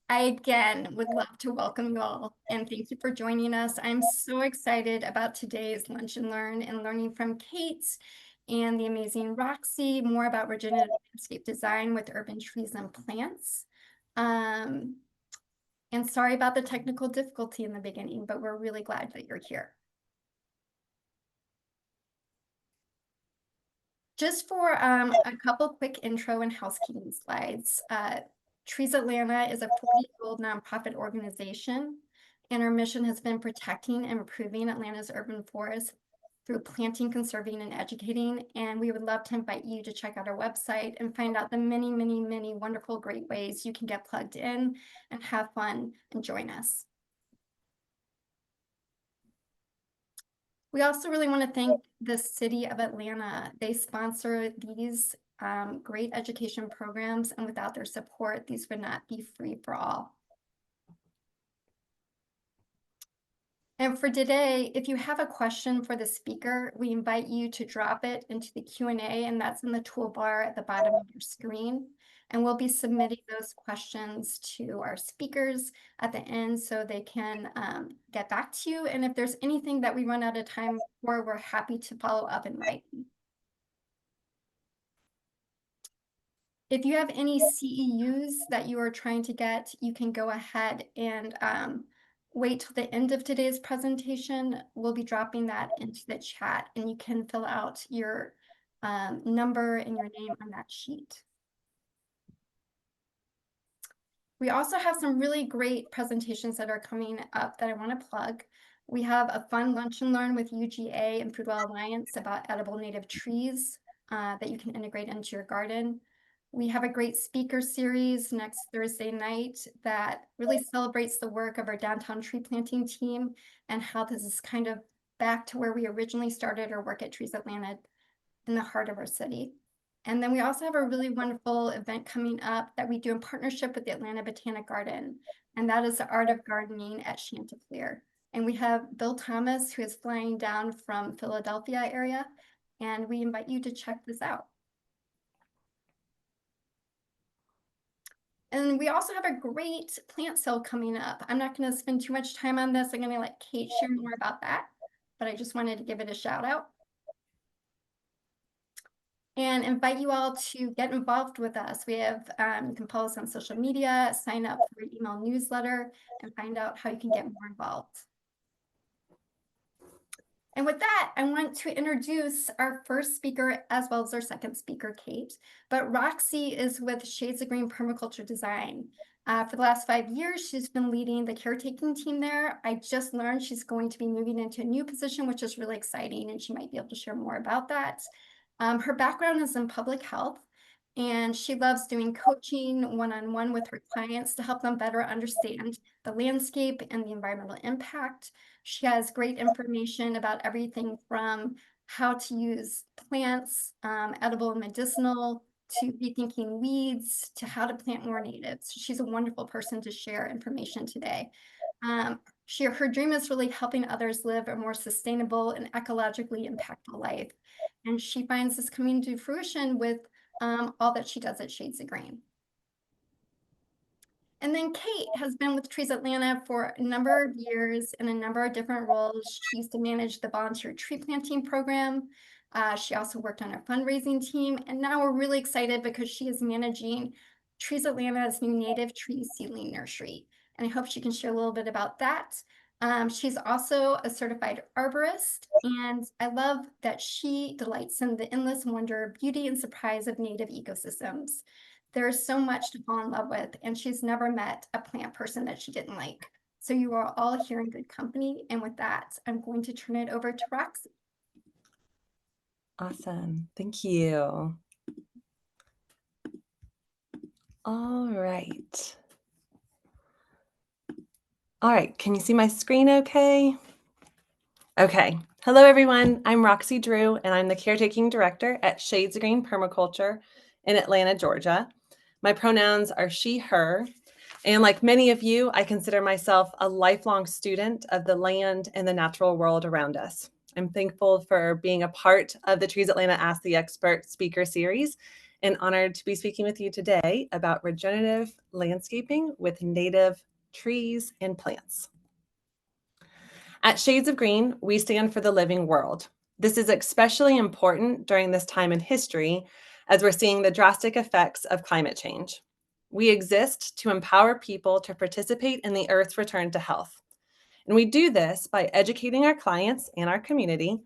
I again would love to welcome you all and thank you for joining us. I'm so excited about today's Lunch and Learn and learning from Cate and the amazing Roxy, more about regenerative landscape design with urban trees and plants. And sorry about the technical difficulty in the beginning, but we're really glad that you're here. Just for a couple quick intro and housekeeping slides. Trees Atlanta is a 40-year-old nonprofit organization, and our mission has been protecting and improving Atlanta's urban forests through planting, conserving, and educating. And we would love to invite you to check out our website and find out the many, many, many wonderful, great ways you can get plugged in and have fun and join us. We also really want to thank the city of Atlanta. They sponsor these great education programs, and without their support, these would not be free for all. And for today, if you have a question for the speaker, we invite you to drop it into the Q&A, and that's in the toolbar at the bottom of your screen. And we'll be submitting those questions to our speakers at the end so they can get back to you. And if there's anything that we run out of time for, we're happy to follow up in writing. If you have any CEUs that you are trying to get, you can go ahead and wait till the end of today's presentation. We'll be dropping that into the chat, and you can fill out your number and your name on that sheet. We also have some really great presentations that are coming up that I want to plug. We have a fun lunch and learn with UGA and Foodwell Alliance about edible native trees that you can integrate into your garden. We have a great speaker series next Thursday night that really celebrates the work of our downtown tree planting team and how this is kind of back to where we originally started our work at Trees Atlanta in the heart of our city. And then we also have a really wonderful event coming up that we do in partnership with the Atlanta Botanic Garden, and that is the Art of Gardening at Chanticleer. And we have Bill Thomas, who is flying down from Philadelphia area, and we invite you to check this out. And we also have a great plant sale coming up. I'm not going to spend too much time on this. I'm going to let Cate share more about that, but I just wanted to give it a shout out and invite you all to get involved with us. We have, you can follow us on social media, sign up for an email newsletter, and find out how you can get more involved. And with that, I want to introduce our first speaker as well as our second speaker, Cate. But Roxy is with Shades of Green Permaculture Design. For the last 5 years, she's been leading the caretaking team there. I just learned she's going to be moving into a new position, which is really exciting, and she might be able to share more about that. Her background is in public health, and she loves doing coaching one-on-one with her clients to help them better understand the landscape and the environmental impact. She has great information about everything from how to use plants, edible and medicinal, to rethinking weeds, to how to plant more natives. She's a wonderful person to share information today. Her dream is really helping others live a more sustainable and ecologically impactful life. And she finds this coming to fruition with all that she does at Shades of Green. And then Cate has been with Trees Atlanta for a number of years in a number of different roles. She used to manage the volunteer tree planting program. She also worked on our fundraising team. And now we're really excited because she is managing Trees Atlanta's new native tree seedling nursery. And I hope she can share a little bit about that. She's also a certified arborist, and I love that she delights in the endless wonder, beauty, and surprise of native ecosystems. There's so much to fall in love with, and she's never met a plant person that she didn't like. So you are all here in good company. And with that, I'm going to turn it over to Roxy. Awesome. Thank you. All right. All right. Can you see my screen okay? Okay. Hello, everyone. I'm Roxy Drew, and I'm the caretaking director at Shades of Green Permaculture in Atlanta, Georgia. My pronouns are she, her. And like many of you, I consider myself a lifelong student of the land and the natural world around us. I'm thankful for being a part of the Trees Atlanta Ask the Expert speaker series and honored to be speaking with you today about regenerative landscaping with native trees and plants. At Shades of Green, we stand for the living world. This is especially important during this time in history as we're seeing the drastic effects of climate change. We exist to empower people to participate in the Earth's return to health. And we do this by educating our clients and our community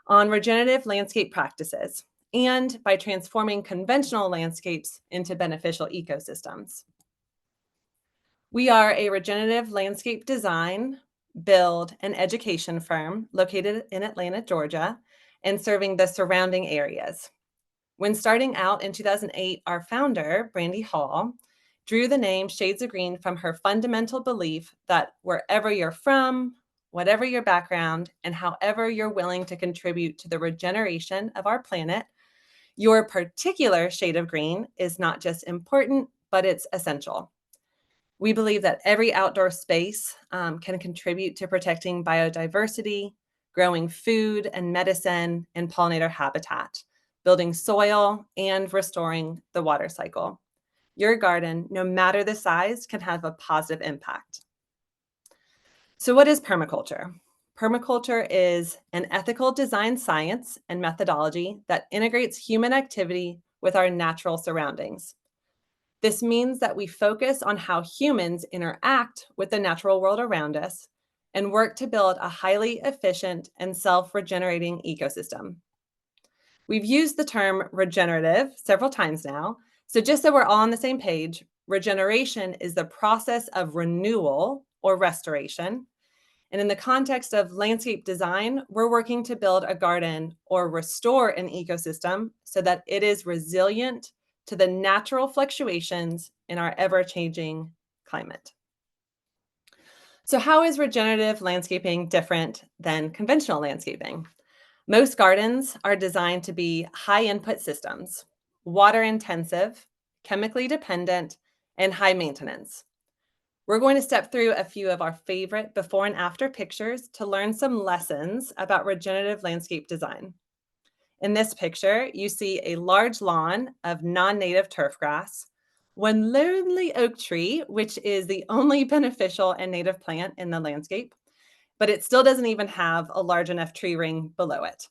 on regenerative landscape practices and by transforming conventional landscapes into beneficial ecosystems. We are a regenerative landscape design, build, and education firm located in Atlanta, Georgia, and serving the surrounding areas. When starting out in 2008, our founder, Brandy Hall, drew the name Shades of Green from her fundamental belief that wherever you're from, whatever your background, and however you're willing to contribute to the regeneration of our planet, your particular shade of green is not just important, but it's essential. We believe that every outdoor space can contribute to protecting biodiversity, growing food and medicine and pollinator habitat, building soil, and restoring the water cycle. Your garden, no matter the size, can have a positive impact. So what is permaculture? Permaculture is an ethical design science and methodology that integrates human activity with our natural surroundings. This means that we focus on how humans interact with the natural world around us and work to build a highly efficient and self-regenerating ecosystem. We've used the term regenerative several times now, so just so we're all on the same page, regeneration is the process of renewal or restoration. And in the context of landscape design, we're working to build a garden or restore an ecosystem so that it is resilient to the natural fluctuations in our ever-changing climate. So how is regenerative landscaping different than conventional landscaping? Most gardens are designed to be high input systems, water intensive, chemically dependent, and high maintenance. We're going to step through a few of our favorite before and after pictures to learn some lessons about regenerative landscape design. In this picture, you see a large lawn of non-native turf grass, one lonely oak tree, which is the only beneficial and native plant in the landscape, but it still doesn't even have a large enough tree ring below it.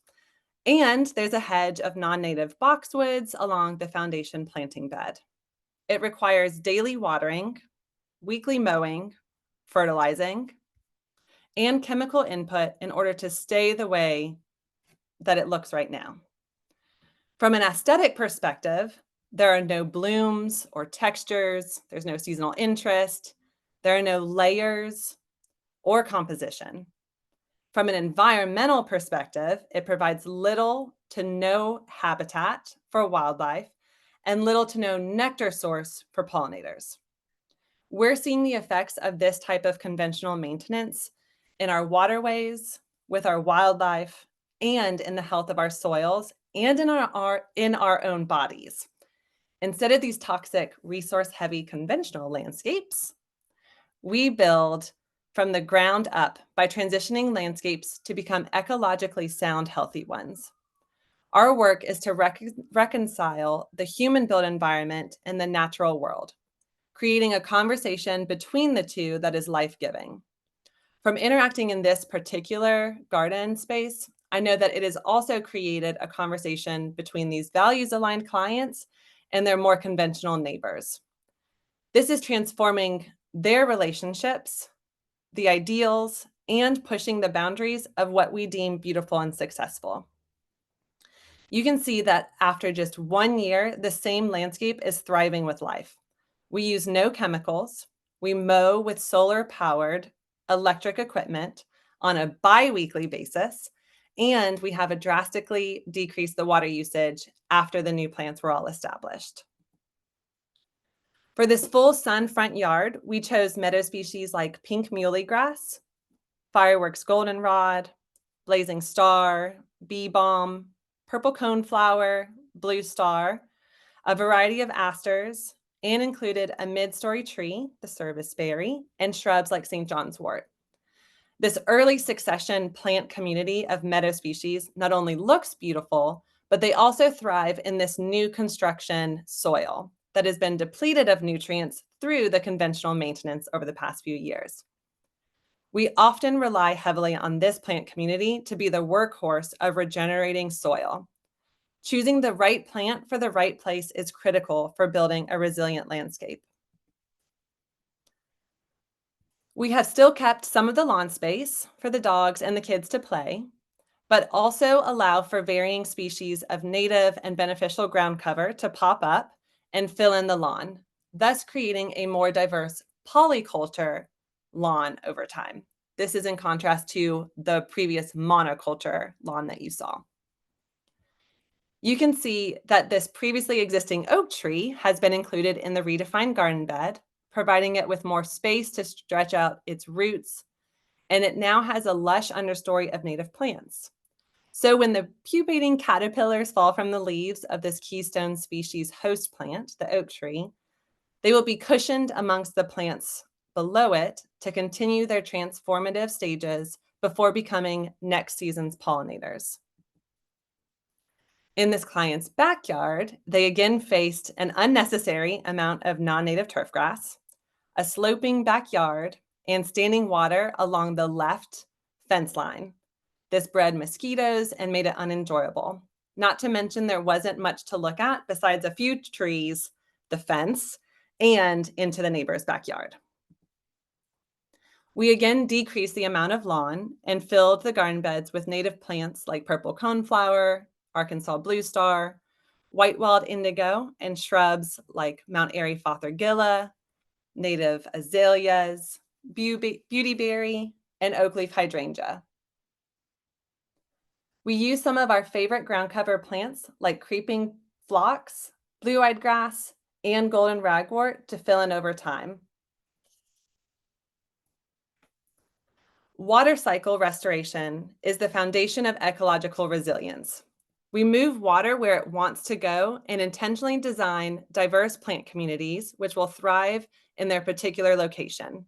And there's a hedge of non-native boxwoods along the foundation planting bed. It requires daily watering, weekly mowing, fertilizing, and chemical input in order to stay the way that it looks right now. From an aesthetic perspective, there are no blooms or textures, there's no seasonal interest, there are no layers or composition. From an environmental perspective, it provides little to no habitat for wildlife and little to no nectar source for pollinators. We're seeing the effects of this type of conventional maintenance in our waterways, with our wildlife, and in the health of our soils and in our own bodies. Instead of these toxic, resource-heavy conventional landscapes, we build from the ground up by transitioning landscapes to become ecologically sound, healthy ones. Our work is to reconcile the human-built environment and the natural world, creating a conversation between the two that is life-giving. From interacting in this particular garden space, I know that it has also created a conversation between these values-aligned clients and their more conventional neighbors. This is transforming their relationships, the ideals, and pushing the boundaries of what we deem beautiful and successful. You can see that after just 1 year, the same landscape is thriving with life. We use no chemicals. We mow with solar-powered electric equipment on a bi-weekly basis, and we have drastically decreased the water usage after the new plants were all established. For this full sun front yard, we chose meadow species like pink muley grass, fireworks goldenrod, blazing star, bee balm, purple coneflower, blue star, a variety of asters, and included a mid-story tree, the serviceberry, and shrubs like St. John's wort. This early succession plant community of meadow species not only looks beautiful, but they also thrive in this new construction soil that has been depleted of nutrients through the conventional maintenance over the past few years. We often rely heavily on this plant community to be the workhorse of regenerating soil. Choosing the right plant for the right place is critical for building a resilient landscape. We have still kept some of the lawn space for the dogs and the kids to play, but also allow for varying species of native and beneficial ground cover to pop up and fill in the lawn, thus creating a more diverse polyculture lawn over time. This is in contrast to the previous monoculture lawn that you saw. You can see that this previously existing oak tree has been included in the redefined garden bed, providing it with more space to stretch out its roots, and it now has a lush understory of native plants. So when the pupating caterpillars fall from the leaves of this keystone species host plant, the oak tree, they will be cushioned amongst the plants below it to continue their transformative stages before becoming next season's pollinators. In this client's backyard, they again faced an unnecessary amount of non-native turf grass, a sloping backyard, and standing water along the left fence line. This bred mosquitoes and made it unenjoyable. Not to mention there wasn't much to look at besides a few trees, the fence, and into the neighbor's backyard. We again decreased the amount of lawn and filled the garden beds with native plants like purple coneflower, Arkansas blue star, white wild indigo, and shrubs like Mount Airy fothergilla, native azaleas, beautyberry, and oak leaf hydrangea. We use some of our favorite ground cover plants like creeping phlox, blue-eyed grass, and golden ragwort to fill in over time. Water cycle restoration is the foundation of ecological resilience. We move water where it wants to go and intentionally design diverse plant communities which will thrive in their particular location.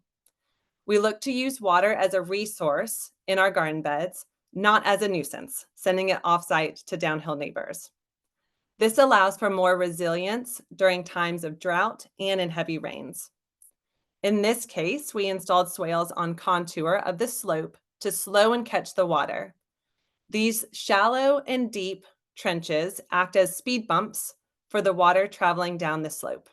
We look to use water as a resource in our garden beds, not as a nuisance, sending it off-site to downhill neighbors. This allows for more resilience during times of drought and in heavy rains. In this case, we installed swales on contour of the slope to slow and catch the water. These shallow and deep trenches act as speed bumps for the water traveling down the slope.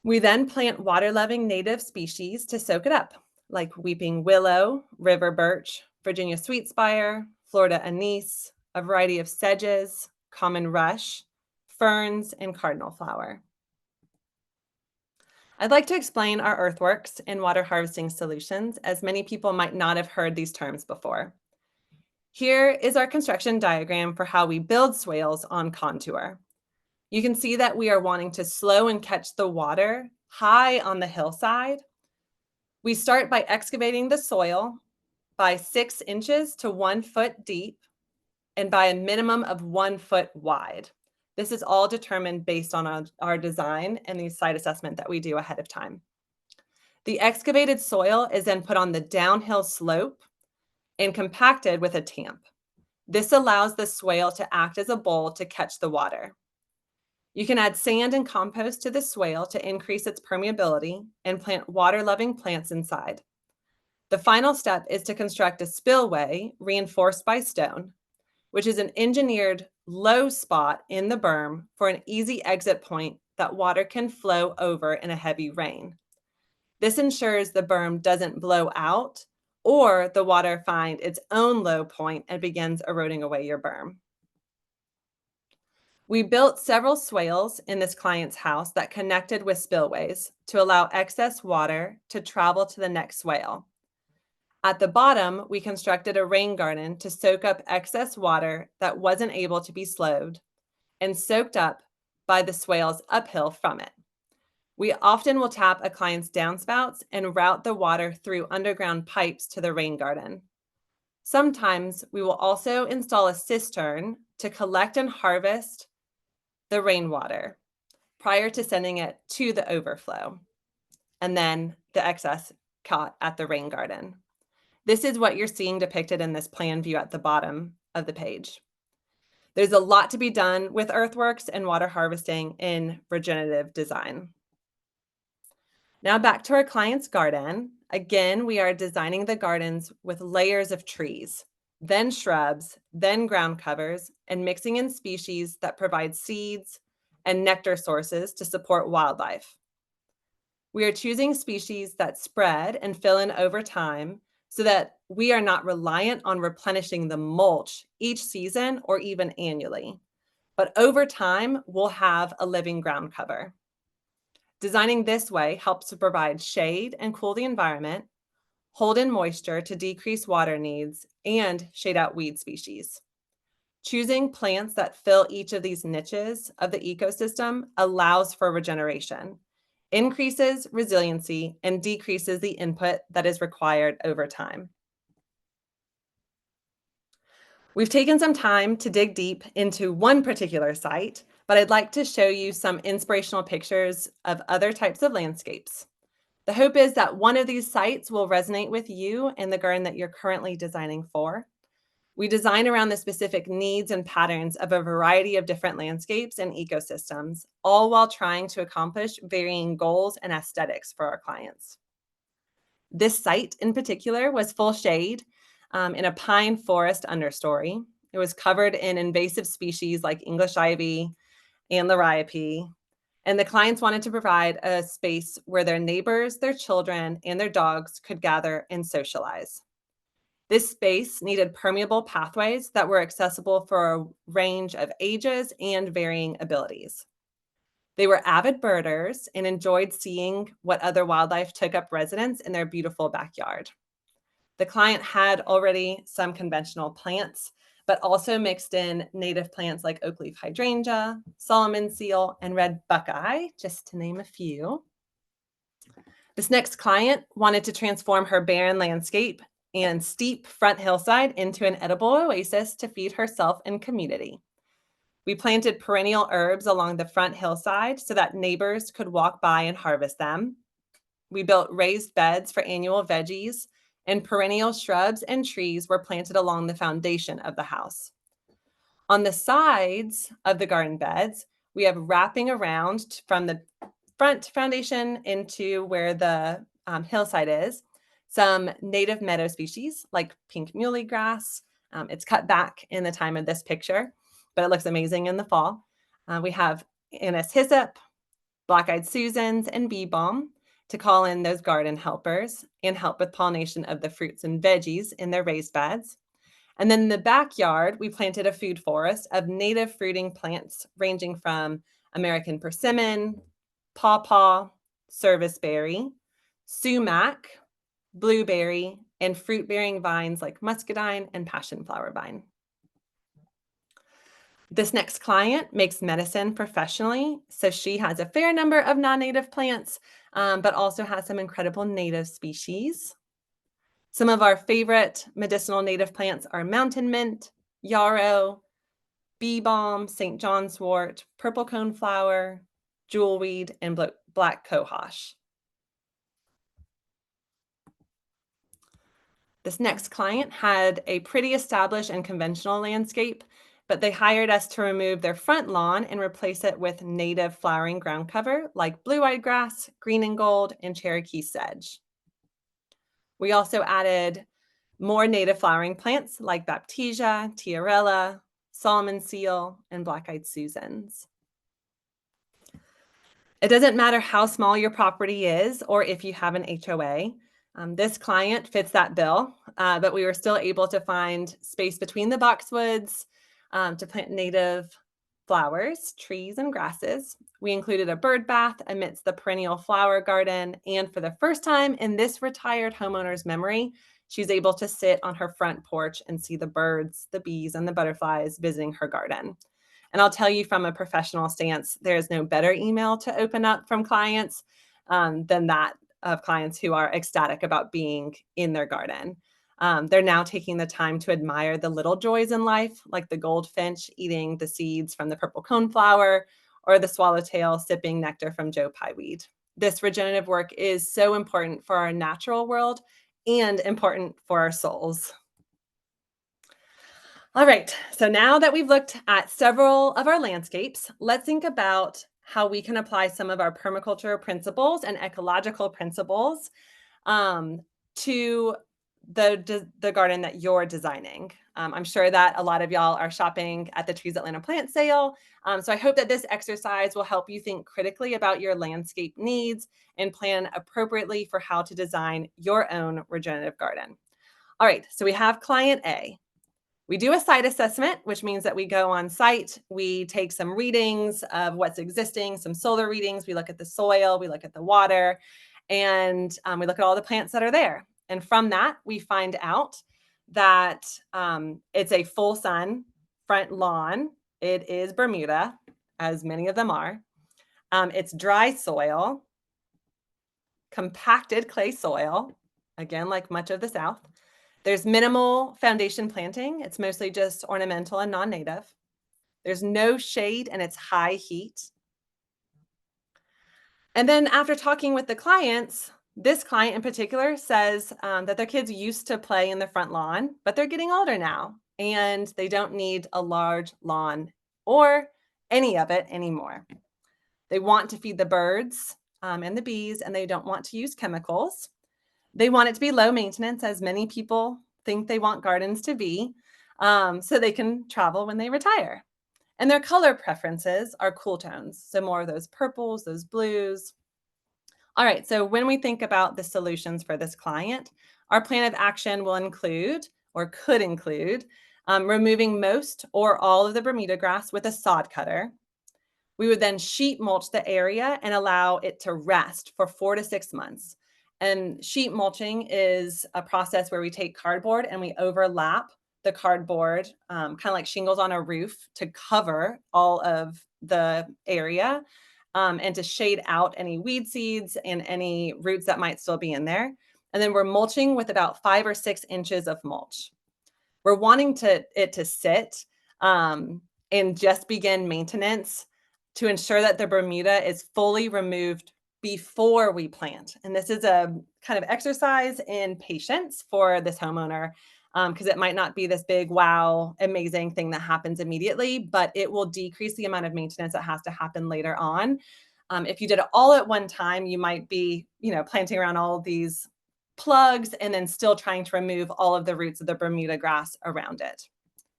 We then plant water-loving native species to soak it up, like weeping willow, river birch, Virginia sweetspire, Florida anise, a variety of sedges, common rush, ferns, and cardinal flower. I'd like to explain our earthworks and water harvesting solutions, as many people might not have heard these terms before. Here is our construction diagram for how we build swales on contour. You can see that we are wanting to slow and catch the water high on the hillside. We start by excavating the soil by 6 inches to 1 foot deep and by a minimum of 1 foot wide. This is all determined based on our design and the site assessment that we do ahead of time. The excavated soil is then put on the downhill slope and compacted with a tamp. This allows the swale to act as a bowl to catch the water. You can add sand and compost to the swale to increase its permeability and plant water-loving plants inside. The final step is to construct a spillway reinforced by stone, which is an engineered low spot in the berm for an easy exit point that water can flow over in a heavy rain. This ensures the berm doesn't blow out or the water find its own low point and begins eroding away your berm. We built several swales in this client's house that connected with spillways to allow excess water to travel to the next swale. At the bottom, we constructed a rain garden to soak up excess water that wasn't able to be slowed and soaked up by the swales uphill from it. We often will tap a client's downspouts and route the water through underground pipes to the rain garden. Sometimes we will also install a cistern to collect and harvest the rainwater prior to sending it to the overflow, and then the excess caught at the rain garden. This is what you're seeing depicted in this plan view at the bottom of the page. There's a lot to be done with earthworks and water harvesting in regenerative design. Now back to our client's garden. Again, we are designing the gardens with layers of trees, then shrubs, then ground covers, and mixing in species that provide seeds and nectar sources to support wildlife. We are choosing species that spread and fill in over time so that we are not reliant on replenishing the mulch each season or even annually. But over time, we'll have a living ground cover. Designing this way helps to provide shade and cool the environment, hold in moisture to decrease water needs, and shade out weed species. Choosing plants that fill each of these niches of the ecosystem allows for regeneration, increases resiliency, and decreases the input that is required over time. We've taken some time to dig deep into one particular site, but I'd like to show you some inspirational pictures of other types of landscapes. The hope is that one of these sites will resonate with you in the garden that you're currently designing for. We design around the specific needs and patterns of a variety of different landscapes and ecosystems, all while trying to accomplish varying goals and aesthetics for our clients. This site in particular was full shade in a pine forest understory. It was covered in invasive species like English ivy and liriope. And the clients wanted to provide a space where their neighbors, their children, and their dogs could gather and socialize. This space needed permeable pathways that were accessible for a range of ages and varying abilities. They were avid birders and enjoyed seeing what other wildlife took up residence in their beautiful backyard. The client had already some conventional plants, but also mixed in native plants like oak leaf hydrangea, Solomon seal, and red buckeye, just to name a few. This next client wanted to transform her barren landscape and steep front hillside into an edible oasis to feed herself and community. We planted perennial herbs along the front hillside so that neighbors could walk by and harvest them. We built raised beds for annual veggies, and perennial shrubs and trees were planted along the foundation of the house. On the sides of the garden beds, we have wrapping around from the front foundation into where the hillside is, some native meadow species like pink muley grass. It's cut back in the time of this picture, but it looks amazing in the fall. We have anise hyssop, black-eyed Susans, and bee balm to call in those garden helpers and help with pollination of the fruits and veggies in their raised beds. And then in the backyard, we planted a food forest of native fruiting plants ranging from American persimmon, pawpaw, serviceberry, sumac, blueberry, and fruit-bearing vines like muscadine and passionflower vine. This next client makes medicine professionally, so she has a fair number of non-native plants, but also has some incredible native species. Some of our favorite medicinal native plants are mountain mint, yarrow, bee balm, St. John's wort, purple coneflower, jewelweed, and black cohosh. This next client had a pretty established and conventional landscape, but they hired us to remove their front lawn and replace it with native flowering ground cover like blue-eyed grass, green and gold, and Cherokee sedge. We also added more native flowering plants like Baptisia, Tiarella, Solomon seal, and black-eyed Susans. It doesn't matter how small your property is or if you have an HOA. This client fits that bill, but we were still able to find space between the boxwoods to plant native flowers, trees, and grasses. We included a bird bath amidst the perennial flower garden, and for the first time in this retired homeowner's memory, she's able to sit on her front porch and see the birds, the bees, and the butterflies visiting her garden. And I'll tell you from a professional stance, there is no better email to open up from clients than that of clients who are ecstatic about being in their garden. They're now taking the time to admire the little joys in life, like the goldfinch eating the seeds from the purple coneflower or the swallowtail sipping nectar from Joe Pyeweed. This regenerative work is so important for our natural world and important for our souls. All right, so now that we've looked at several of our landscapes, let's think about how we can apply some of our permaculture principles and ecological principles um, to the garden that you're designing. I'm sure that a lot of y'all are shopping at the Trees Atlanta plant sale. So I hope that this exercise will help you think critically about your landscape needs and plan appropriately for how to design your own regenerative garden. All right, so we have client A. We do a site assessment, which means that we go on site, we take some readings of what's existing, some solar readings, we look at the soil, we look at the water, and we look at all the plants that are there. And from that, we find out that it's a full sun front lawn. It is Bermuda, as many of them are. It's dry soil, compacted clay soil, again, like much of the South. There's minimal foundation planting. It's mostly just ornamental and non-native. There's no shade and it's high heat. And then after talking with the clients, this client in particular says that their kids used to play in the front lawn, but they're getting older now and they don't need a large lawn or any of it anymore. They want to feed the birds and the bees, and they don't want to use chemicals. They want it to be low maintenance, as many people think they want gardens to be, so they can travel when they retire. And their color preferences are cool tones, so more of those purples, those blues. All right, so when we think about the solutions for this client, our plan of action will include, or could include, removing most or all of the Bermuda grass with a sod cutter. We would then sheet mulch the area and allow it to rest for 4 to 6 months. And sheet mulching is a process where we take cardboard and we overlap the cardboard, kind of like shingles on a roof, to cover all of the area and to shade out any weed seeds and any roots that might still be in there. And then we're mulching with about 5 or 6 inches of mulch. We're wanting it to sit and just begin maintenance to ensure that the Bermuda is fully removed before we plant. And this is a kind of exercise in patience for this homeowner because it might not be this big, wow, amazing thing that happens immediately, but it will decrease the amount of maintenance that has to happen later on. If you did it all at one time, you might be, planting around all of these plugs and then still trying to remove all of the roots of the Bermuda grass around it.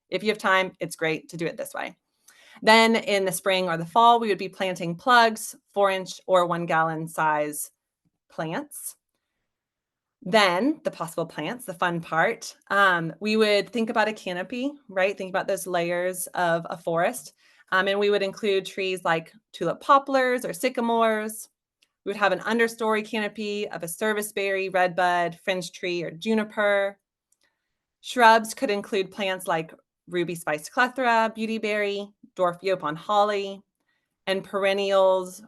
If you have time, it's great to do it this way. Then in the spring or the fall, we would be planting plugs, 4-inch or 1-gallon size plants. Then the possible plants, the fun part, we would think about a canopy, right? Think about those layers of a forest. And we would include trees like tulip poplars or sycamores. We would have an understory canopy of a serviceberry, redbud, fringe tree, or juniper. Shrubs could include plants like ruby spiced clethra, beautyberry, dwarf yaupon holly, and perennials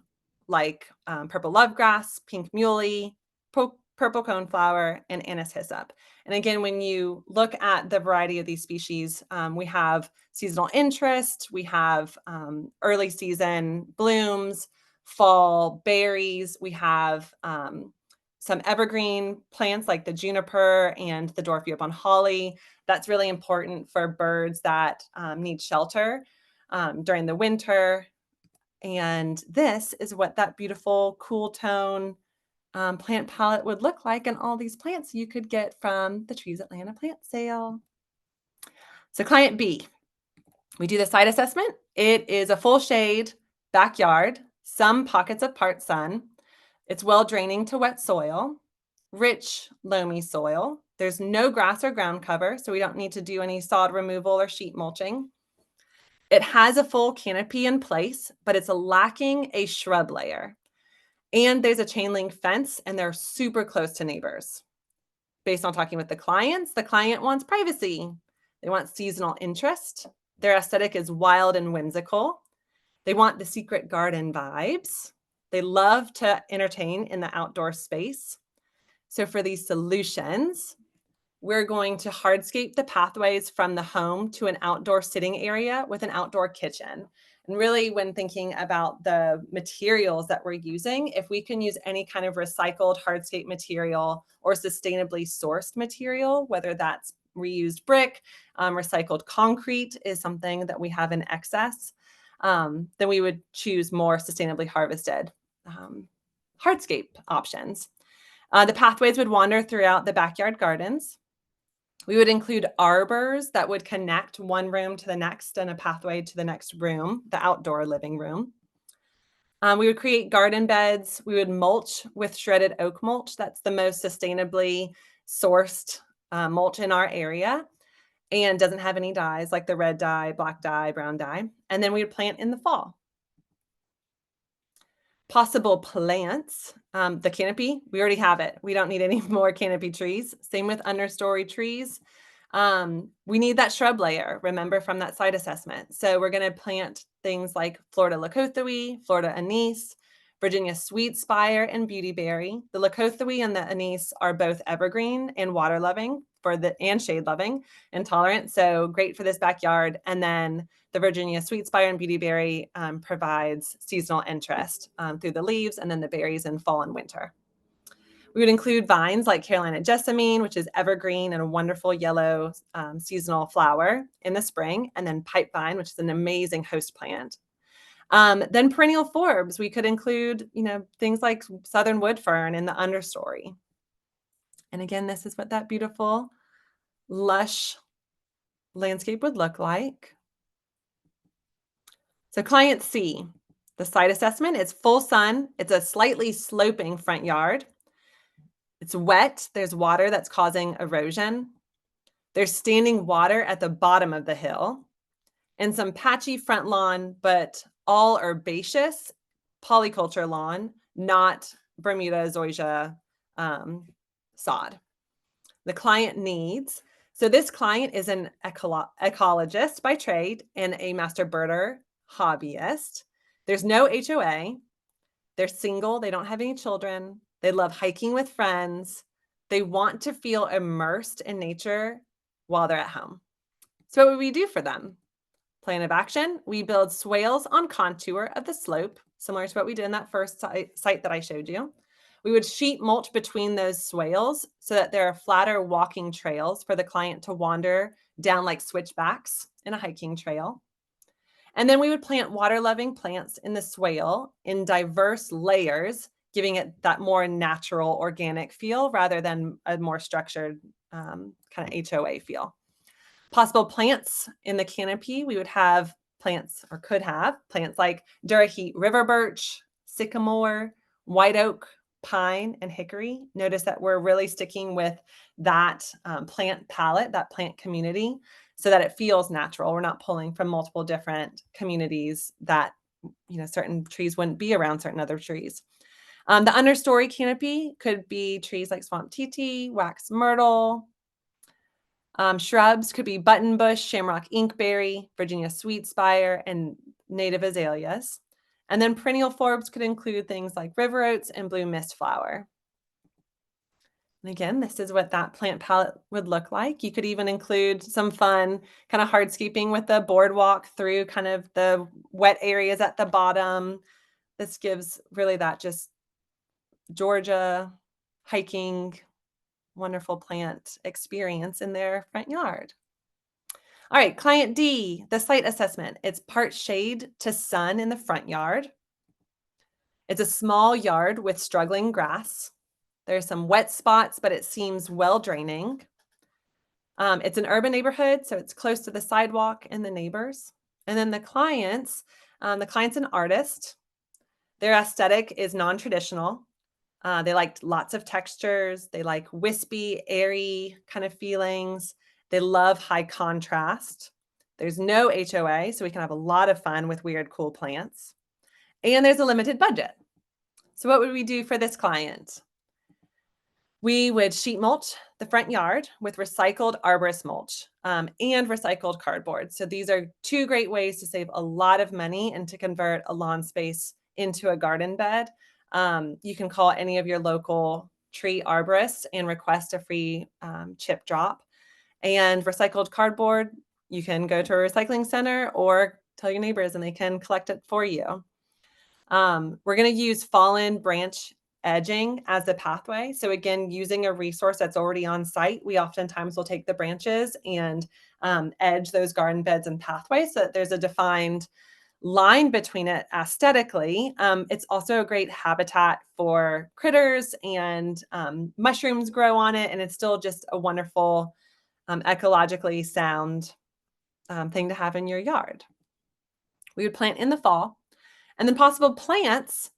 like purple lovegrass, pink muley, purple coneflower, and anise hyssop. And again, when you look at the variety of these species, we have seasonal interest, we have early season blooms, fall berries, we have some evergreen plants like the juniper and the dwarf yaupon holly. That's really important for birds that need shelter during the winter. And this is what that beautiful cool tone plant palette would look like, and all these plants you could get from the Trees Atlanta plant sale. So client B, we do the site assessment. It is a full shade backyard, some pockets of part sun. It's well draining to wet soil, rich loamy soil. There's no grass or ground cover, so we don't need to do any sod removal or sheet mulching. It has a full canopy in place, but it's lacking a shrub layer. And there's a chain link fence, and they're super close to neighbors. Based on talking with the client wants privacy. They want seasonal interest. Their aesthetic is wild and whimsical. They want the secret garden vibes. They love to entertain in the outdoor space. So for these solutions, we're going to hardscape the pathways from the home to an outdoor sitting area with an outdoor kitchen. And really, when thinking about the materials that we're using, if we can use any kind of recycled hardscape material or sustainably sourced material, whether that's reused brick. Recycled concrete is something that we have in excess. Then we would choose more sustainably harvested hardscape options. The pathways would wander throughout the backyard gardens. We would include arbors that would connect one room to the next and a pathway to the next room, the outdoor living room. We would create garden beds. We would mulch with shredded oak mulch. That's the most sustainably sourced mulch in our area and doesn't have any dyes like the red dye, black dye, brown dye. And then we would plant in the fall. Possible plants, the canopy, we already have it. We don't need any more canopy trees. Same with understory trees. We need that shrub layer, remember from that site assessment. So we're going to plant things like Florida leucothea, Florida anise, Virginia sweet spire, and beautyberry. The leucothea and the anise are both evergreen and water loving and shade loving and tolerant. So great for this backyard. And then the Virginia sweet spire and beautyberry provides seasonal interest through the leaves and then the berries in fall and winter. We would include vines like Carolina jessamine, which is evergreen and a wonderful yellow seasonal flower in the spring, and then pipevine, which is an amazing host plant. Then perennial forbs, we could include, things like southern wood fern in the understory. And again, this is what that beautiful, lush landscape would look like. So client C, the site assessment, it's full sun. It's a slightly sloping front yard. It's wet. There's water that's causing erosion. There's standing water at the bottom of the hill and some patchy front lawn, but all herbaceous polyculture lawn, not Bermuda zoysia sod. The client needs, so this client is an ecologist by trade and a master birder hobbyist. There's no HOA. They're single. They don't have any children. They love hiking with friends. They want to feel immersed in nature while they're at home. So what would we do for them? Plan of action, we build swales on contour of the slope, similar to what we did in that first site that I showed you. We would sheet mulch between those swales so that there are flatter walking trails for the client to wander down like switchbacks in a hiking trail. And then we would plant water-loving plants in the swale in diverse layers, giving it that more natural organic feel rather than a more structured kind of HOA feel. Possible plants in the canopy, we would have plants or could have plants like Durahite river birch, sycamore, white oak, pine, and hickory. Notice that we're really sticking with that plant palette, that plant community, so that it feels natural. We're not pulling from multiple different communities that, certain trees wouldn't be around certain other trees. The understory canopy could be trees like swamp titi, wax myrtle. Shrubs could be buttonbush, shamrock inkberry, Virginia sweet spire, and native azaleas. And then perennial forbs could include things like river oats and blue mist flower. And again, this is what that plant palette would look like. You could even include some fun kind of hardscaping with the boardwalk through kind of the wet areas at the bottom. This gives really that just Georgia hiking, wonderful plant experience in their front yard. All right, client D, the site assessment. It's part shade to sun in the front yard. It's a small yard with struggling grass. There's some wet spots, but it seems well draining. It's an urban neighborhood, so it's close to the sidewalk and the neighbors. And then the client's an artist. Their aesthetic is non-traditional. They like lots of textures. They like wispy, airy kind of feelings. They love high contrast. There's no HOA, so we can have a lot of fun with weird, cool plants. And there's a limited budget. So what would we do for this client? We would sheet mulch the front yard with recycled arborist mulch and recycled cardboard. So these are two great ways to save a lot of money and to convert a lawn space into a garden bed. You can call any of your local tree arborists and request a free chip drop. And recycled cardboard, you can go to a recycling center or tell your neighbors and they can collect it for you. We're going to use fallen branch edging as the pathway. So again, using a resource that's already on site, we oftentimes will take the branches and edge those garden beds and pathways so that there's a defined line between it aesthetically. It's also a great habitat for critters, and mushrooms grow on it, and it's still just a wonderful, ecologically sound thing to have in your yard. We would plant in the fall. And then possible plants,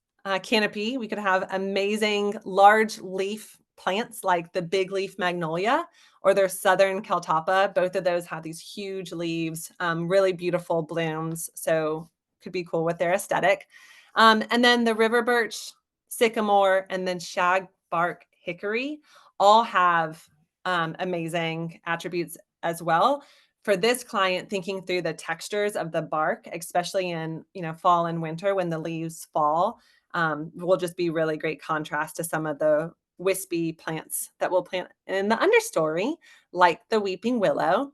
canopy, we could have amazing large leaf plants like the big leaf magnolia or their southern caltapa. Both of those have these huge leaves, really beautiful blooms. So could be cool with their aesthetic. And then the river birch, sycamore, and then shagbark hickory all have amazing attributes as well. For this client, thinking through the textures of the bark, especially in fall and winter when the leaves fall, will just be really great contrast to some of the wispy plants that we'll plant in the understory, like the weeping willow.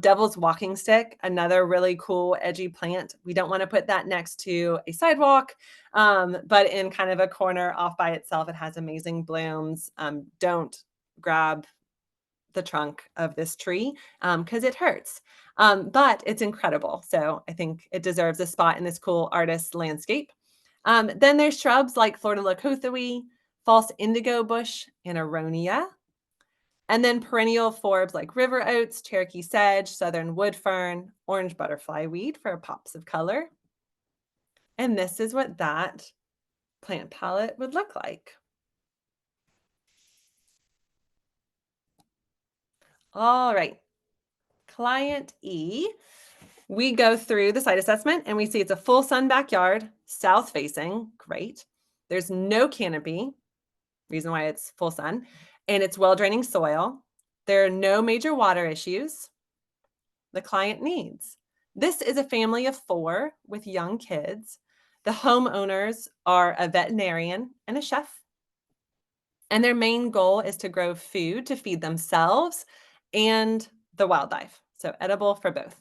Devil's walking stick, another really cool edgy plant. We don't want to put that next to a sidewalk, but in kind of a corner off by itself. It has amazing blooms. Don't grab the trunk of this tree because it hurts, but it's incredible. So I think it deserves a spot in this cool artist landscape. Then there's shrubs like Florida leucothea, false indigo bush, and aronia. And then perennial forbs like river oats, Cherokee sedge, southern wood fern, orange butterfly weed for pops of color. And this is what that plant palette would look like. All right, client E. We go through the site assessment and we see it's a full sun backyard, south facing, great. There's no canopy, reason why it's full sun, and it's well draining soil. There are no major water issues the client needs. This is a family of 4 with young kids. The homeowners are a veterinarian and a chef. And their main goal is to grow food to feed themselves and the wildlife. So edible for both.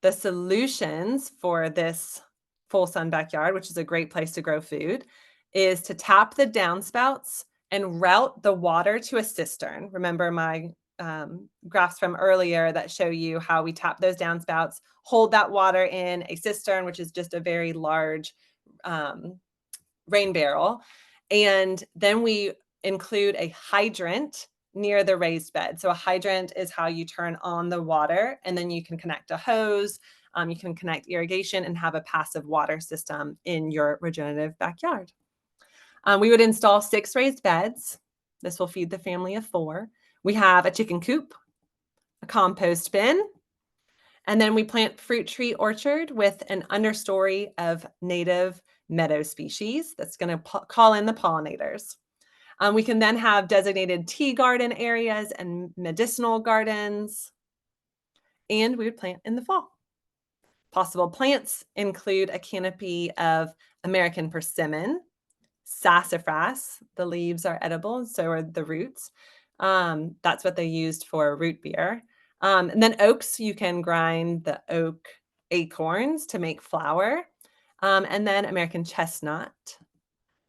The solutions for this full sun backyard, which is a great place to grow food, is to tap the downspouts and route the water to a cistern. Remember my graphs from earlier that show you how we tap those downspouts, hold that water in a cistern, which is just a very large rain barrel. And then we include a hydrant near the raised bed. So a hydrant is how you turn on the water, and then you can connect a hose, you can connect irrigation and have a passive water system in your regenerative backyard. We would install 6 raised beds. This will feed the family of 4. We have a chicken coop, a compost bin, and then we plant fruit tree orchard with an understory of native meadow species that's going to call in the pollinators. We can then have designated tea garden areas and medicinal gardens, and we would plant in the fall. Possible plants include a canopy of American persimmon, sassafras. The leaves are edible, and so are the roots. That's what they used for root beer. And then oaks, you can grind the oak acorns to make flour. And then American chestnut.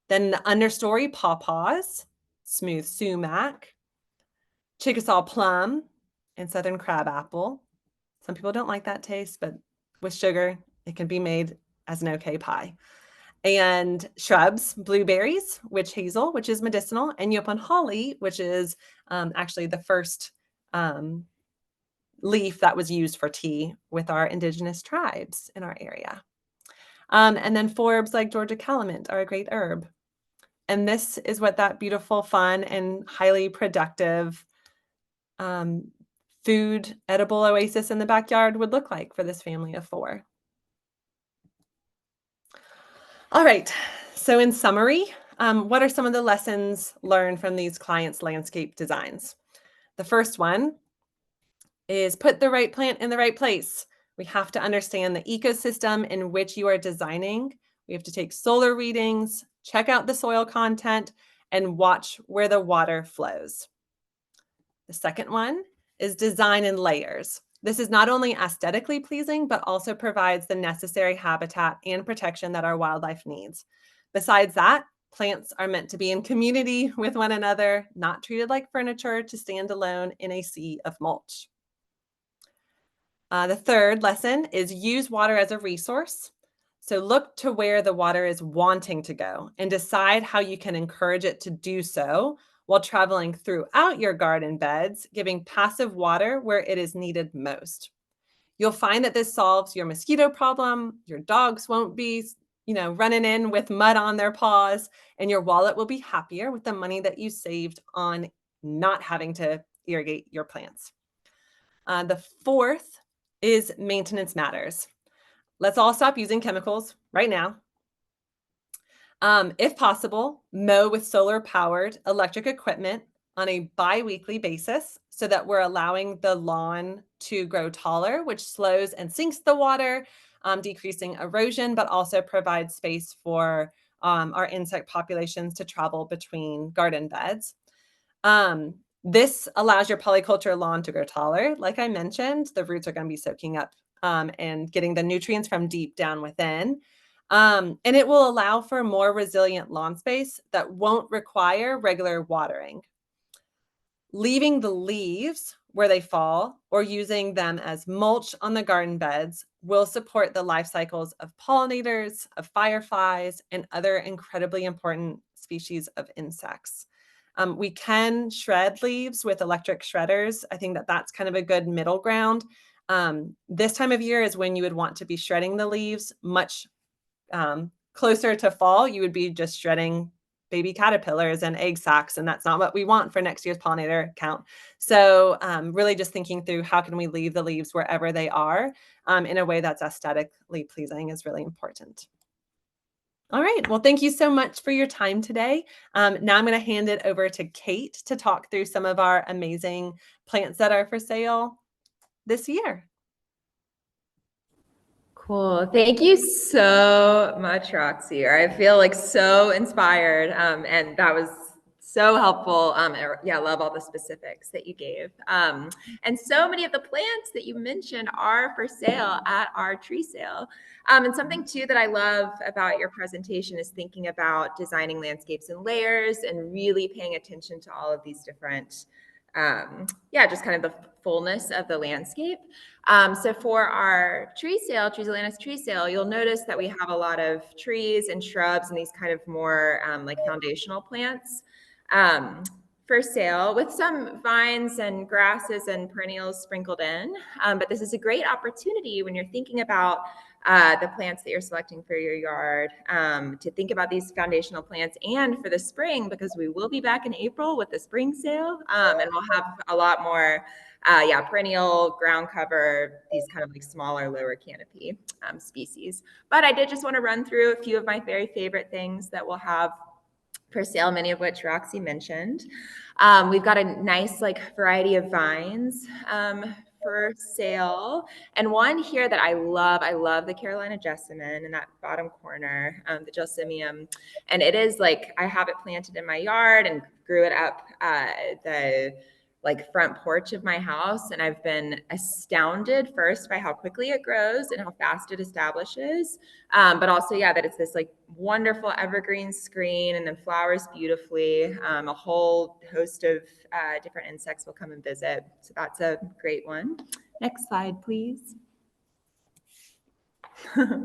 Then the understory pawpaws, smooth sumac, Chickasaw plum, and southern crabapple. Some people don't like that taste, but with sugar, it can be made as an okay pie. And shrubs, blueberries, witch hazel, which is medicinal, and Yopon holly, which is actually the first leaf that was used for tea with our indigenous tribes in our area. And then forbs like Georgia calamint are a great herb. And this is what that beautiful, fun, and highly productive food edible oasis in the backyard would look like for this family of 4. All right, so in summary, what are some of the lessons learned from these clients' landscape designs? The first one is put the right plant in the right place. We have to understand the ecosystem in which you are designing. We have to take solar readings, check out the soil content, and watch where the water flows. The second one is design in layers. This is not only aesthetically pleasing, but also provides the necessary habitat and protection that our wildlife needs. Besides that, Plants are meant to be in community with one another, not treated like furniture to stand alone in a sea of mulch. The third lesson is use water as a resource. So look to where the water is wanting to go and decide how you can encourage it to do so while traveling throughout your garden beds, giving passive water where it is needed most. You'll find that this solves your mosquito problem. Your dogs won't be, running in with mud on their paws, and your wallet will be happier with the money that you saved on not having to irrigate your plants. The fourth is maintenance matters. Let's all stop using chemicals right now. If possible, mow with solar-powered electric equipment on a bi-weekly basis so that we're allowing the lawn to grow taller, which slows and sinks the water, decreasing erosion, but also provides space for our insect populations to travel between garden beds. This allows your polyculture lawn to grow taller. Like I mentioned, the roots are going to be soaking up and getting the nutrients from deep down within. And it will allow for more resilient lawn space that won't require regular watering. Leaving the leaves where they fall or using them as mulch on the garden beds will support the life cycles of pollinators, of fireflies, and other incredibly important species of insects. We can shred leaves with electric shredders. I think that that's kind of a good middle ground. This time of year is when you would want to be shredding the leaves. Much closer to fall, you would be just shredding baby caterpillars and egg sacs, and that's not what we want for next year's pollinator count. So really just thinking through how can we leave the leaves wherever they are in a way that's aesthetically pleasing is really important. All right, well, thank you so much for your time today. Now I'm going to hand it over to Cate to talk through some of our amazing plants that are for sale this year. Cool. Thank you so much, Roxy. I feel like so inspired, and that was so helpful. Yeah, I love all the specifics that you gave. And so many of the plants that you mentioned are for sale at our tree sale. And something too that I love about your presentation is thinking about designing landscapes in layers and really paying attention to all of these different just kind of the fullness of the landscape. So for our tree sale, Trees Atlantis tree sale, you'll notice that we have a lot of trees and shrubs and these kind of more like foundational plants for sale, with some vines and grasses and perennials sprinkled in. But this is a great opportunity when you're thinking about the plants that you're selecting for your yard, to think about these foundational plants, and for the spring, because we will be back in April with the spring sale, and we'll have a lot more perennial, ground cover, these kind of like smaller, lower canopy species. But I did just want to run through a few of my very favorite things that we'll have for sale, many of which Roxy mentioned. We've got a nice like variety of vines for sale. And one here that I love the Carolina jessamine in that bottom corner, the gelsemium. And it is like, I have it planted in my yard and grew it up the like front porch of my house. And I've been astounded first by how quickly it grows and how fast it establishes. But also, that it's this like wonderful evergreen screen and then flowers beautifully. A whole host of different insects will come and visit. So that's a great one. Next slide, please. Let's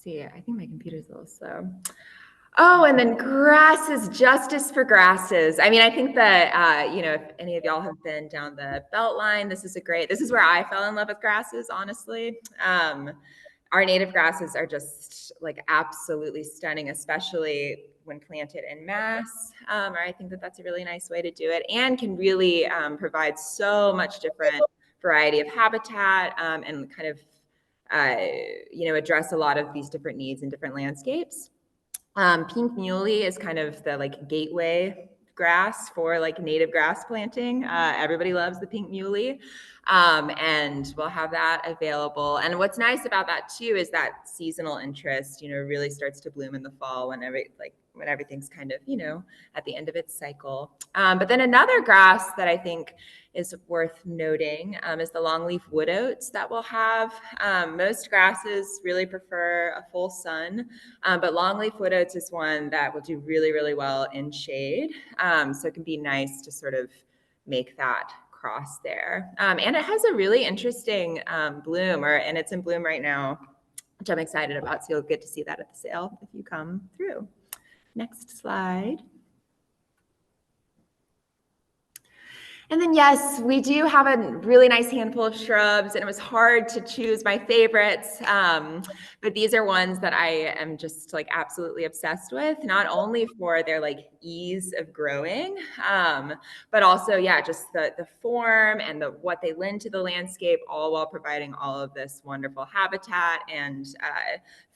see, I think my computer's a little slow. Oh, and then grasses, justice for grasses. I mean, I think that, if any of y'all have been down the Beltline, this is where I fell in love with grasses, honestly. Our native grasses are just like absolutely stunning, especially when planted en masse. I think that that's a really nice way to do it, and can really provide so much different variety of habitat, and kind of, address a lot of these different needs in different landscapes. Pink muley is kind of the like gateway grass for like native grass planting. Everybody loves the pink muley, and we'll have that available. And what's nice about that too is that seasonal interest, really starts to bloom in the fall when when everything's kind of, at the end of its cycle. But then another grass that I think is worth noting is the longleaf wood oats that we'll have. Most grasses really prefer a full sun, but longleaf wood oats is one that will do really, really well in shade. So it can be nice to sort of make that cross there. And it has a really interesting bloom, and it's in bloom right now, which I'm excited about. So you'll get to see that at the sale if you come through. Next slide. And then, yes, we do have a really nice handful of shrubs, and it was hard to choose my favorites. But these are ones that I am just like absolutely obsessed with, not only for their like ease of growing, but also, yeah, just the form and what they lend to the landscape, all while providing all of this wonderful habitat and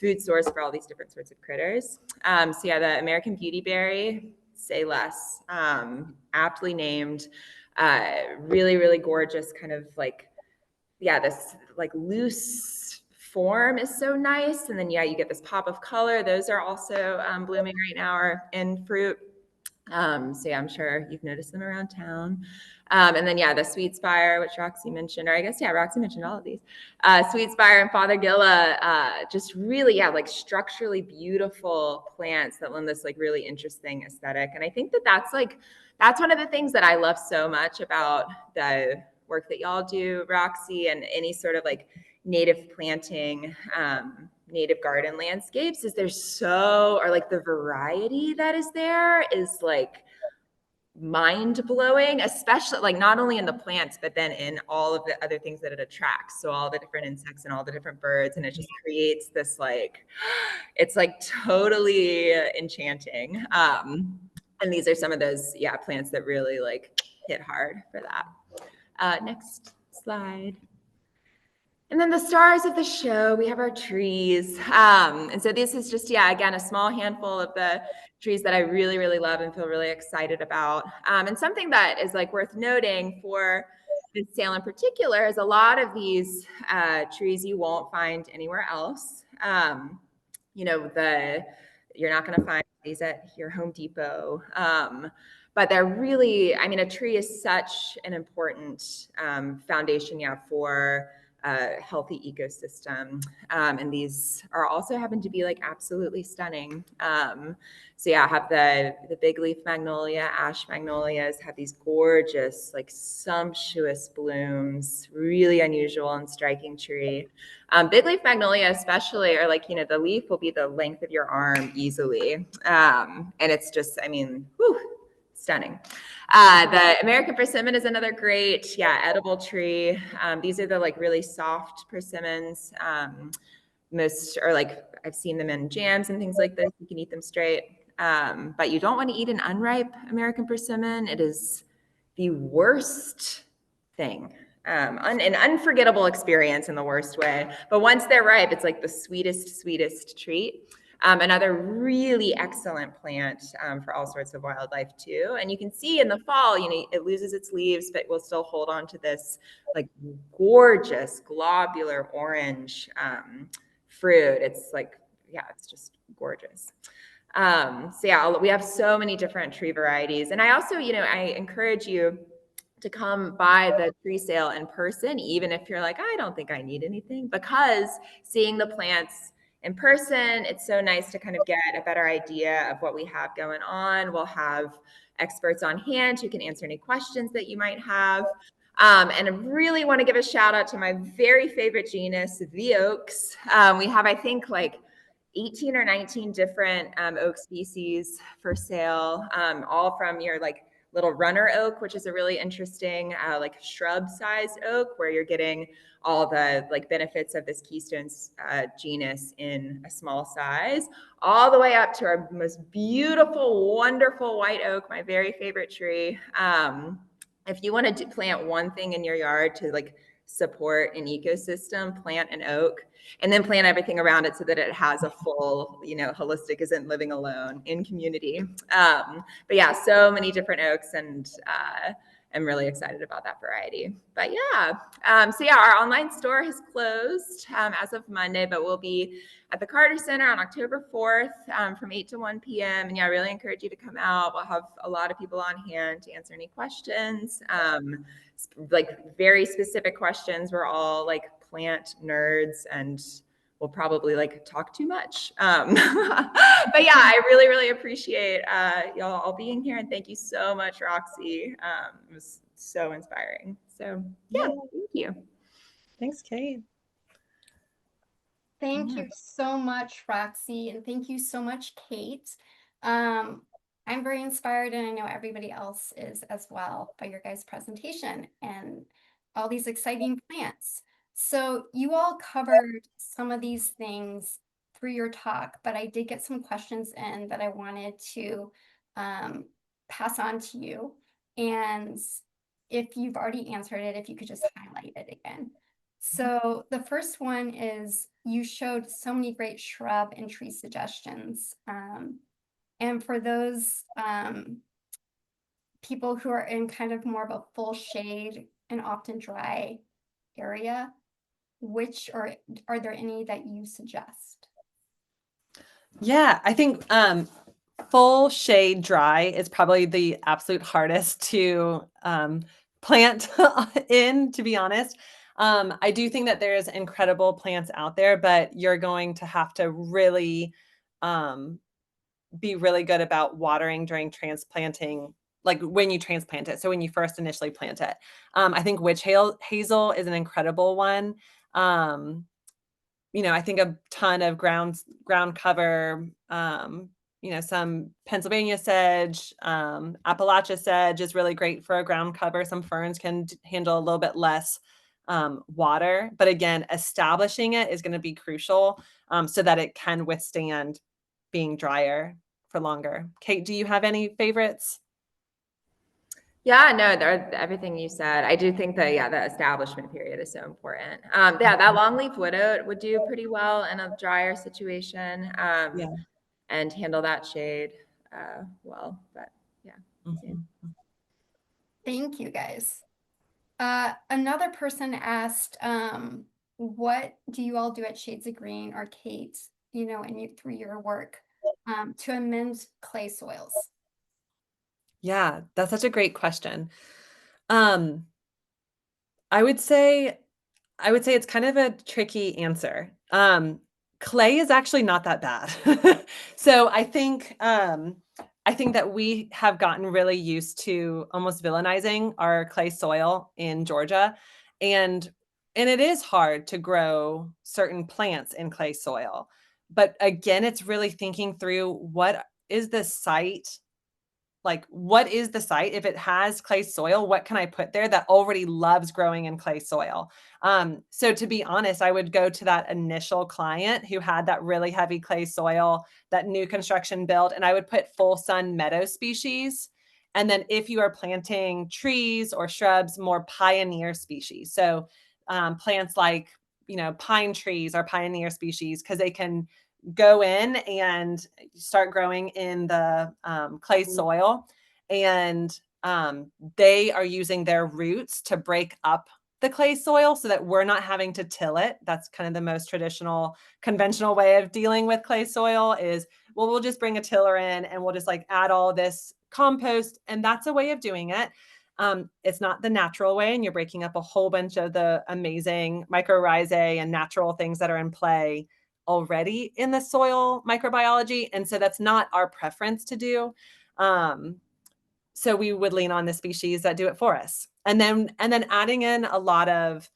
food source for all these different sorts of critters. So yeah, the American beautyberry, say less, aptly named. Really, really gorgeous kind of like, yeah, this like loose form is so nice. And then, yeah, you get this pop of color. Those are also blooming right now or in fruit. So yeah, I'm sure you've noticed them around town. And then, yeah, the sweet spire, which Roxy mentioned, or I guess, yeah, Roxy mentioned all of these. Sweet spire and Fothergilla, just really, yeah, like structurally beautiful plants that lend this like really interesting aesthetic. And I think that's one of the things that I love so much about the work that y'all do, Roxy, and any sort of like native planting, native garden landscapes, is the variety that is there is like mind blowing, especially like not only in the plants, but then in all of the other things that it attracts. So all the different insects and all the different birds, and it just creates this like, it's like totally enchanting. And these are some of those, yeah, plants that really like hit hard for that. Next slide. And then the stars of the show, we have our trees. And so this is just, yeah, again, a small handful of the trees that I really, really love and feel really excited about. And something that is like worth noting for this sale in particular is a lot of these trees you won't find anywhere else. You're not going to find these at your Home Depot. But they're really, I mean, a tree is such an important foundation, yeah, for a healthy ecosystem. And these are also happen to be like absolutely stunning. So yeah, I have the big leaf magnolia, ash magnolias have these gorgeous, like sumptuous blooms, really unusual and striking tree. Big leaf magnolia especially are like, the leaf will be the length of your arm easily. And it's just, I mean, whew, stunning. The American persimmon is another great, yeah, edible tree. These are the like really soft persimmons. Most are like, I've seen them in jams and things like this. You can eat them straight. But you don't want to eat an unripe American persimmon. It is the worst thing. An unforgettable experience in the worst way. But once they're ripe, it's like the sweetest, sweetest treat. Another really excellent plant for all sorts of wildlife too. And you can see in the fall, it loses its leaves, but will still hold on to this like gorgeous globular orange fruit. It's like, yeah, it's just gorgeous. So yeah, we have so many different tree varieties. And I also, I encourage you to come by the tree sale in person, even if you're like, I don't think I need anything, because seeing the plants in person, it's so nice to kind of get a better idea of what we have going on. We'll have experts on hand who can answer any questions that you might have. And I really want to give a shout out to my very favorite genus, the oaks. We have, I think, like 18 or 19 different oak species for sale, all from your like little runner oak, which is a really interesting like shrub sized oak where you're getting all the like benefits of this keystone genus in a small size, all the way up to our most beautiful, wonderful white oak, my very favorite tree. If you want to plant one thing in your yard to like support an ecosystem, plant an oak, and then plant everything around it so that it has a full, holistic, isn't living alone in community. But yeah, so many different oaks, and am really excited about that variety. But yeah, so yeah, our online store has closed as of Monday, but we'll be at the Carter Center on October 4th from 8 to 1 p.m. And yeah, I really encourage you to come out. We'll have a lot of people on hand to answer any questions, like very specific questions. We're all like plant nerds and we'll probably like talk too much. But yeah, I really, really appreciate y'all all being here. And thank you so much, Roxy. It was so inspiring. So yeah, thank you. Thanks, Cate. Thank you so much, Roxy, and thank you so much, Cate. I'm very inspired, and I know everybody else is as well by your guys' presentation and all these exciting plants. So you all covered some of these things through your talk, but I did get some questions in that I wanted to pass on to you. And if you've already answered it, if you could just highlight it again. So the first one is you showed so many great shrub and tree suggestions. And for those people who are in kind of more of a full shade and often dry area, which are there any that you suggest? Yeah, I think full shade dry is probably the absolute hardest to plant in, to be honest. I do think that there's incredible plants out there, but you're going to have to really be really good about watering during transplanting, like when you transplant it. So when you first initially plant it. I think witch hazel is an incredible one. I think a ton of ground cover, some Pennsylvania sedge, Appalachia sedge is really great for a ground cover. Some ferns can handle a little bit less water, but again, establishing it is going to be crucial so that it can withstand being drier for longer. Cate, do you have any favorites? Yeah, no, everything you said. I do think that, the establishment period is so important. Yeah, that longleaf widow would do pretty well in a drier situation and handle that shade well. But yeah. Mm-hmm. Thank you, guys. Another person asked, what do you all do at Shades of Green or Cate, through your work to amend clay soils? Yeah, that's such a great question. I would say it's kind of a tricky answer. Clay is actually not that bad. So I think that we have gotten really used to almost villainizing our clay soil in Georgia. And it is hard to grow certain plants in clay soil. But again, it's really thinking through what is the site, like what is the site? If it has clay soil, what can I put there that already loves growing in clay soil? So to be honest, I would go to that initial client who had that really heavy clay soil, that new construction build, and I would put full sun meadow species. And then if you are planting trees or shrubs, more pioneer species. So plants like, pine trees are pioneer species because they can go in and start growing in the clay soil. And they are using their roots to break up the clay soil so that we're not having to till it. That's kind of the most traditional, conventional way of dealing with clay soil is, well, we'll just bring a tiller in and we'll just like add all this compost. And that's a way of doing it. It's not the natural way, and you're breaking up a whole bunch of the amazing mycorrhizae and natural things that are in play already in the soil microbiology. And so that's not our preference to do. So we would lean on the species that do it for us. And then adding in a lot of,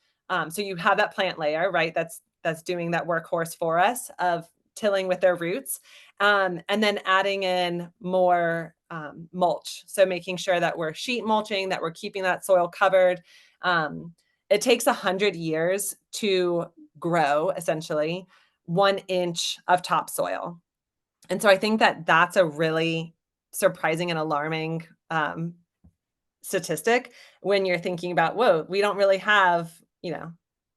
so you have that plant layer, right? That's doing that workhorse for us of tilling with their roots. And then adding in more mulch. So making sure that we're sheet mulching, that we're keeping that soil covered. It takes 100 years to grow essentially 1 inch of topsoil. And so I think that that's a really surprising and alarming statistic when you're thinking about, whoa, we don't really have,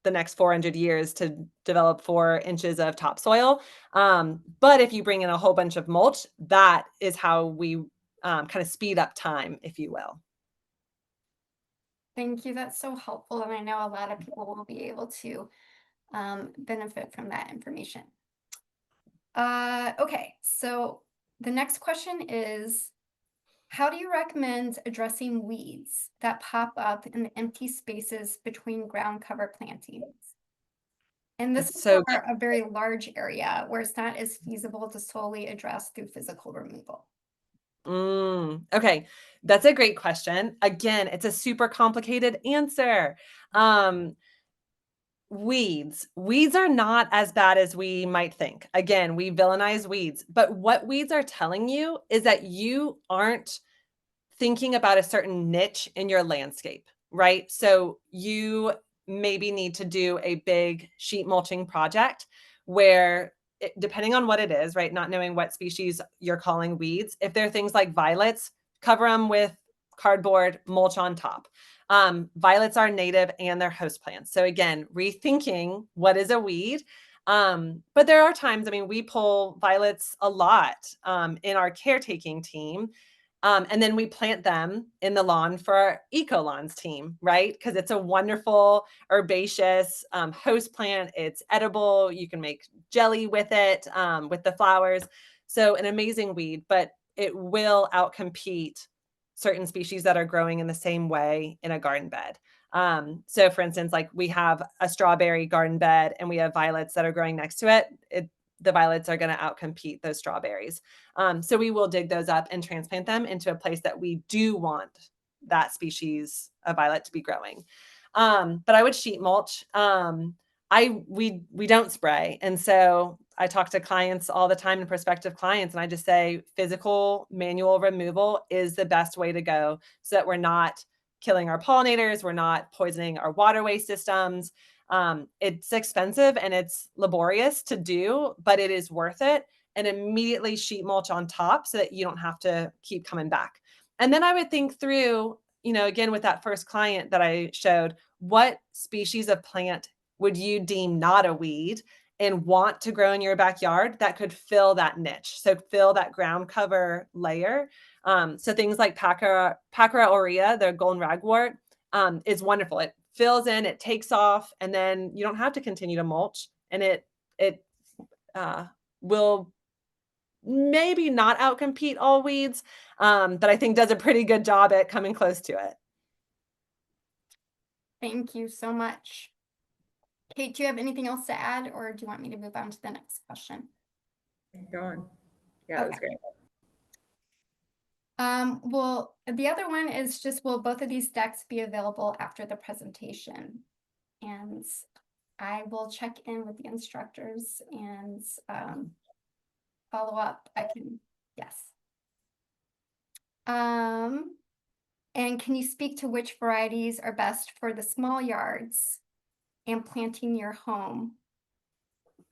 the next 400 years to develop 4 inches of topsoil. But if you bring in a whole bunch of mulch, that is how we kind of speed up time, if you will. Thank you. That's so helpful. And I know a lot of people will be able to benefit from that information. Okay, so the next question is, how do you recommend addressing weeds that pop up in the empty spaces between ground cover plantings? And this That's is so for a very large area where it's not as feasible to solely address through physical removal. Okay, that's a great question. Again, it's a super complicated answer. Weeds are not as bad as we might think. Again, we villainize weeds, but what weeds are telling you is that you aren't thinking about a certain niche in your landscape, right? So you maybe need to do a big sheet mulching project where depending on what it is, right? Not knowing what species you're calling weeds. If they're things like violets, cover them with cardboard, mulch on top. Violets are native and they're host plants. So again, rethinking what is a weed. But there are times, I mean, we pull violets a lot in our caretaking team. And then we plant them in the lawn for our eco lawns team, right? Because it's a wonderful herbaceous host plant. It's edible. You can make jelly with it, with the flowers. So an amazing weed, but it will outcompete certain species that are growing in the same way in a garden bed. So for instance, like we have a strawberry garden bed and we have violets that are growing next to it. The violets are going to outcompete those strawberries. So we will dig those up and transplant them into a place that we do want that species of violet to be growing. But I would sheet mulch. We don't spray. And so I talk to clients all the time and prospective clients, and I just say physical manual removal is the best way to go so that we're not killing our pollinators, we're not poisoning our waterway systems. It's expensive and it's laborious to do, but it is worth it. And immediately sheet mulch on top so that you don't have to keep coming back. And then I would think through, again, with that first client that I showed, what species of plant would you deem not a weed and want to grow in your backyard that could fill that niche? So fill that ground cover layer. So things like Pacra aurea, the golden ragwort, is wonderful. It fills in, it takes off, and then you don't have to continue to mulch, and it will maybe not outcompete all weeds, but I think does a pretty good job at coming close to it. Thank you so much. Cate, do you have anything else to add, or do you want me to move on to the next question? Go on. Yeah, that's great. Well, the other one is just, will both of these decks be available after the presentation? And I will check in with the instructors and follow up. Yes. And can you speak to which varieties are best for the small yards and planting your home?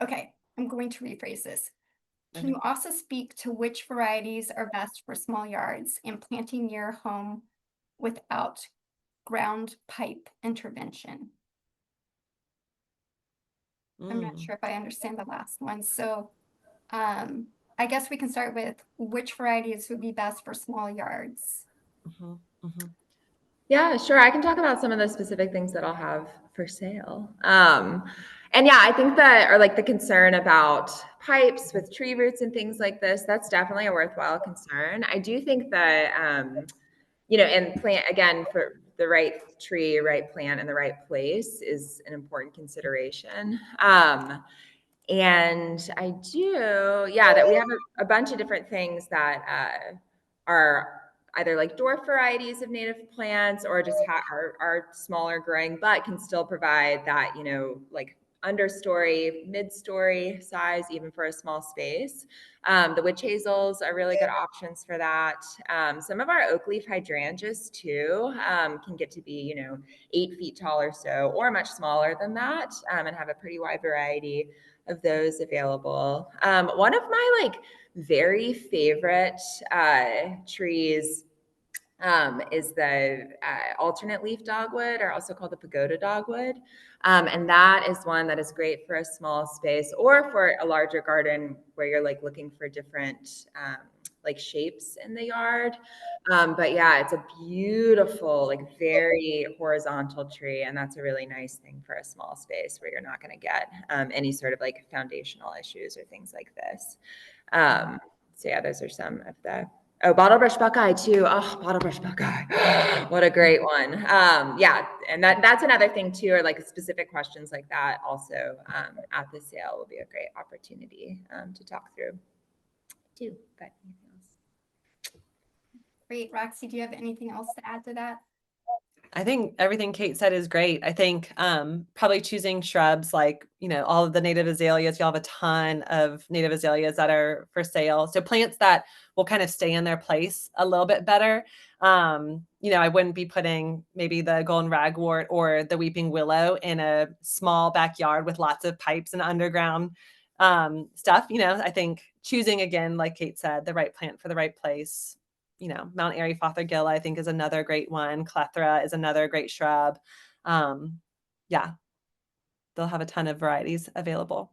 Okay, I'm going to rephrase this. Can you also speak to which varieties are best for small yards and planting your home without ground pipe intervention? I'm not sure if I understand the last one. So I guess we can start with which varieties would be best for small yards. Yeah, sure. I can talk about some of the specific things that I'll have for sale. And yeah, I think that, or like the concern about pipes with tree roots and things like this, that's definitely a worthwhile concern. I do think that, and plant, again, for the right tree, right plant in the right place is an important consideration. And I do, yeah, that we have a bunch of different things that are either like dwarf varieties of native plants or just are smaller growing, but can still provide that, like understory, mid-story size, even for a small space. The witch hazels are really good options for that. Some of our oak leaf hydrangeas too can get to be, 8 feet tall or so, or much smaller than that, and have a pretty wide variety of those available. One of my very favorite trees is the alternate leaf dogwood, or also called the pagoda dogwood. And that is one that is great for a small space or for a larger garden where you're looking for different like shapes in the yard. But yeah, it's a beautiful, like very horizontal tree. And that's a really nice thing for a small space where you're not going to get any sort of like foundational issues or things like this. So yeah, those are some of the, oh, bottlebrush buckeye too. Oh, bottlebrush buckeye. What a great one. Yeah. And that's another thing too, or like specific questions like that also at the sale will be a great opportunity to talk through too. But anything else? Great. Roxy, do you have anything else to add to that? I think everything Cate said is great. I think probably choosing shrubs like, all of the native azaleas. Y'all have a ton of native azaleas that are for sale. So plants that will kind of stay in their place a little bit better. I wouldn't be putting maybe the golden ragwort or the weeping willow in a small backyard with lots of pipes and underground stuff. I think choosing, again, like Cate said, the right plant for the right place. Mount Airy Fothergilla, I think, is another great one. Clethra is another great shrub. Yeah, they'll have a ton of varieties available.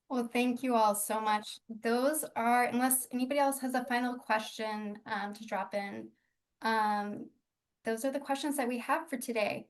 Well, thank you all so much. Those are, unless anybody else has a final question to drop in, those are the questions that we have for today.